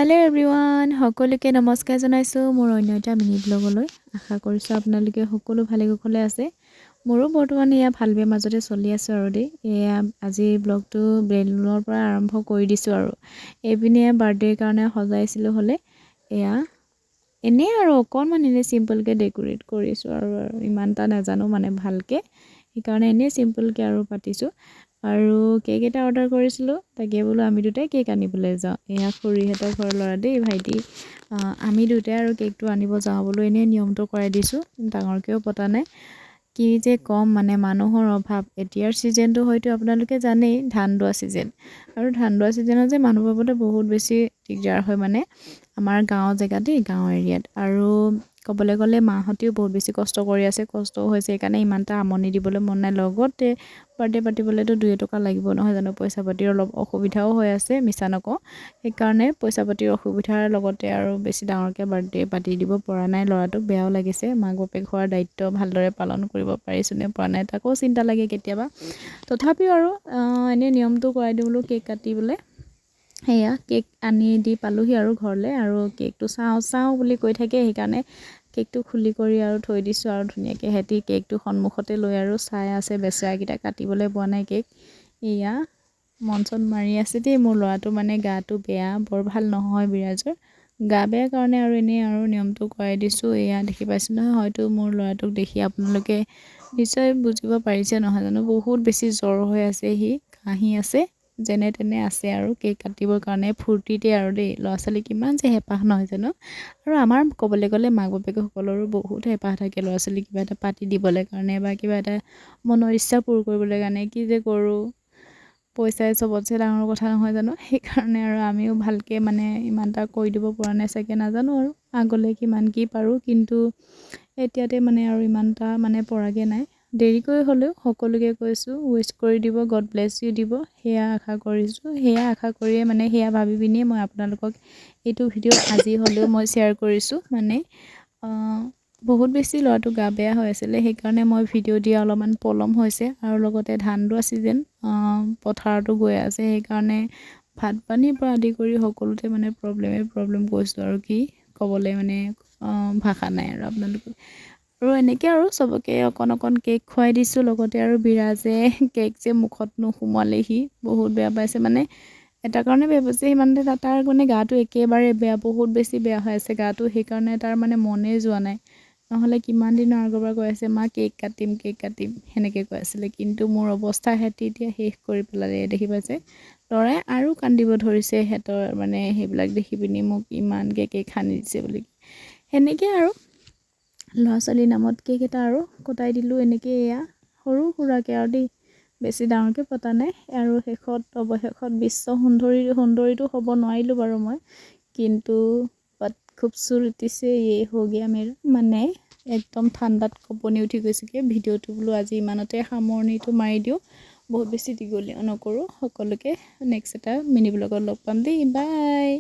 Hello' everyone, সকলোকে নমস্কাৰ জনাইছোঁ মোৰ অন্য এটা মিনি ব্লগলৈ। আশা কৰিছোঁ আপোনালোকে সকলো ভালে কুশলে আছে। মোৰো বৰ্তমান এয়া ভাল বেয়া মাজতে চলি আছোঁ আৰু দেই। এয়া আজি ব্লগটো বেলুনৰ পৰা আৰম্ভ কৰি দিছোঁ আৰু এইপিনে বাৰ্থডেৰ কাৰণে সজাইছিলোঁ হ'লে এয়া এনেই আৰু অকণমান এনেই চিম্পলকৈ ডেক'ৰেট কৰিছোঁ আৰু ইমান এটা নাজানো মানে ভালকৈ, সেইকাৰণে এনেই চিম্পলকৈ আৰু পাতিছোঁ। আৰু কেক এটা অৰ্ডাৰ কৰিছিলোঁ, তাকে বোলো আমি দুটাই কেক আনিবলৈ যাওঁ। এয়া খুৰীহঁতৰ ঘৰৰ ল'ৰা দেই ভাইটি, আমি দুটাই আৰু কেকটো আনিব যাওঁ বোলো। এনেই নিয়মটো কৰাই দিছোঁ, ডাঙৰকৈও পতা নাই। কি যে ক'ম মানে মানুহৰ অভাৱ। এতিয়াৰ ছিজনটো হয়তো আপোনালোকে জানেই, ধান দোৱা ছিজন, আৰু ধান দোৱা ছিজনত যে মানুহ পাবলৈ বহুত বেছি দিগদাৰ হয় মানে আমাৰ গাঁৱৰ জেগাত দেই, গাঁও এৰিয়াত। আৰু ক'বলৈ গ'লে মাহঁতেও বহুত বেছি কষ্ট কৰি আছে, কষ্টও হৈছে, সেইকাৰণে ইমান এটা আমনি দিবলৈ মন নাই। লগতে বাৰ্থডে পাতিবলৈতো 2 টকা লাগিব নহয় জানো, পইচা পাতিৰ অলপ অসুবিধাও হৈ আছে, মিছা নকওঁ। সেইকাৰণে পইচা পাতিৰ অসুবিধাৰ লগতে আৰু বেছি ডাঙৰকৈ বাৰ্থডে পাতি দিব পৰা নাই ল'ৰাটোক। বেয়াও লাগিছে, মাক বাপেক হোৱাৰ দায়িত্ব ভালদৰে পালন কৰিব পাৰিছোঁ নে পৰা নাই তাকো চিন্তা লাগে কেতিয়াবা। তথাপিও আৰু এনেই নিয়মটো কৰাই দিওঁ বোলো কেক কাটিবলৈ। সেয়া কেক আনি দি পালোহি আৰু ঘৰলৈ, আৰু কেকটো চাওঁ বুলি কৈ থাকে, সেইকাৰণে কেকটো খুলি কৰি আৰু থৈ দিছোঁ আৰু ধুনীয়াকৈ। সিহঁতি কেকটো সন্মুখতে লৈ আৰু চাই আছে, বেচেৰাকেইটা কাটিবলৈ পোৱা নাই কেক। এয়া মন চন মাৰি আছে দেই মোৰ ল'ৰাটো, মানে গাটো বেয়া, বৰ ভাল নহয় বিৰাজৰ। গা বেয়া কাৰণে আৰু এনেই আৰু নিয়মটো কৰাই দিছোঁ। এয়া দেখি পাইছোঁ নহয়, হয়তো মোৰ ল'ৰাটোক দেখি আপোনালোকে নিশ্চয় বুজিব পাৰিছে নহয় জানো, বহুত বেছি জ্বৰ হৈ আছে, সি কাহি আছে, যেনে তেনে আছে আৰু কেক কাটিবৰ কাৰণে ফূৰ্তিতে আৰু দেই। ল'ৰা ছোৱালী কিমান যে হেঁপাহ নহয় জানো, আৰু আমাৰ ক'বলৈ গ'লে মাক বাপেকসকলৰো বহুত হেঁপাহ থাকে ল'ৰা ছোৱালী কিবা এটা পাতি দিবলৈ কাৰণে বা কিবা এটা মনৰ ইচ্ছা পূৰ কৰিবলৈ কাৰণে। কি যে কৰোঁ, পইচাই চবতছে ডাঙৰ কথা নহয় জানো, সেইকাৰণে আৰু আমিও ভালকৈ মানে ইমান এটা কৰি দিব পৰা নাই চাগে, নাজানো আৰু আগলৈ কিমান কি পাৰোঁ, কিন্তু এতিয়াতে মানে আৰু ইমান এটা মানে পৰাগৈ নাই। দেৰিকৈ হ'লেও সকলোকে কৈছোঁ উইচ কৰি দিব, গড ব্লেছ ইউ দিব, সেয়া আশা কৰিছোঁ। সেয়া আশা কৰিয়ে মানে সেয়া ভাবি পিনিয়ে মই আপোনালোকক এইটো ভিডিঅ' আজি হ'লেও মই শ্বেয়াৰ কৰিছোঁ। মানে বহুত বেছি ল'ৰাটো গা বেয়া হৈ আছিলে, সেইকাৰণে মই ভিডিঅ' দিয়া অলপমান পলম হৈছে, আৰু লগতে ধান দোৱা ছিজন, পথাৰতো গৈ আছে, সেইকাৰণে ভাত পানীৰ পৰা আদি কৰি সকলোতে মানে প্ৰব্লেম কৈছোঁ আৰু কি ক'বলৈ মানে ভাষা নাই আৰু আপোনালোকক। আৰু এনেকৈ আৰু চবকে অকণ কেক খুৱাই দিছোঁ। লগতে আৰু বিৰাজে কেক যে মুখত নোসোমালেহি বহুত বেয়া পাইছে, মানে এটা কাৰণে বেয়া পাইছে, সিমানতে তাৰ মানে গাটো একেবাৰে বেয়া, বহুত বেছি বেয়া হৈ আছে গাটো, সেইকাৰণে তাৰ মানে মনেই যোৱা নাই। নহ'লে কিমান দিনৰ আগৰ পৰা কৈ আছে মা কেক কাটিম সেনেকৈ কৈ আছিলে, কিন্তু মোৰ অৱস্থা সিহঁতি এতিয়া শেষ কৰি পেলালে। দেখি পাইছে, ল'ৰাই আৰু কান্দিব ধৰিছে সিহঁতৰ মানে সেইবিলাক দেখি পিনি, মোক ইমানকৈ কেক সানি দিছে বুলি। সেনেকৈ আৰু ল'ৰা ছোৱালীৰ নামত কেক এটা আৰু কটাই দিলোঁ এনেকৈ। এয়া সৰু সুৰাকৈ আৰু দেই, বেছি ডাঙৰকৈ পতা নাই। আৰু অৱশেষত বিশ্ব সুন্দৰীটো হ'ব নোৱাৰিলোঁ বাৰু মই, কিন্তু খুবচুৰতি সে ये हो गया मेरा, মানে একদম ঠাণ্ডাত কঁপনি উঠি গৈছেগৈ। ভিডিঅ'টো বোলো আজি ইমানতে সামৰণিটো মাৰি দিওঁ, বহুত বেছি দীঘলীয়া নকৰোঁ। সকলোকে নেক্সট এটা মিনি ব্লগত লগ পাম দেই, বাই।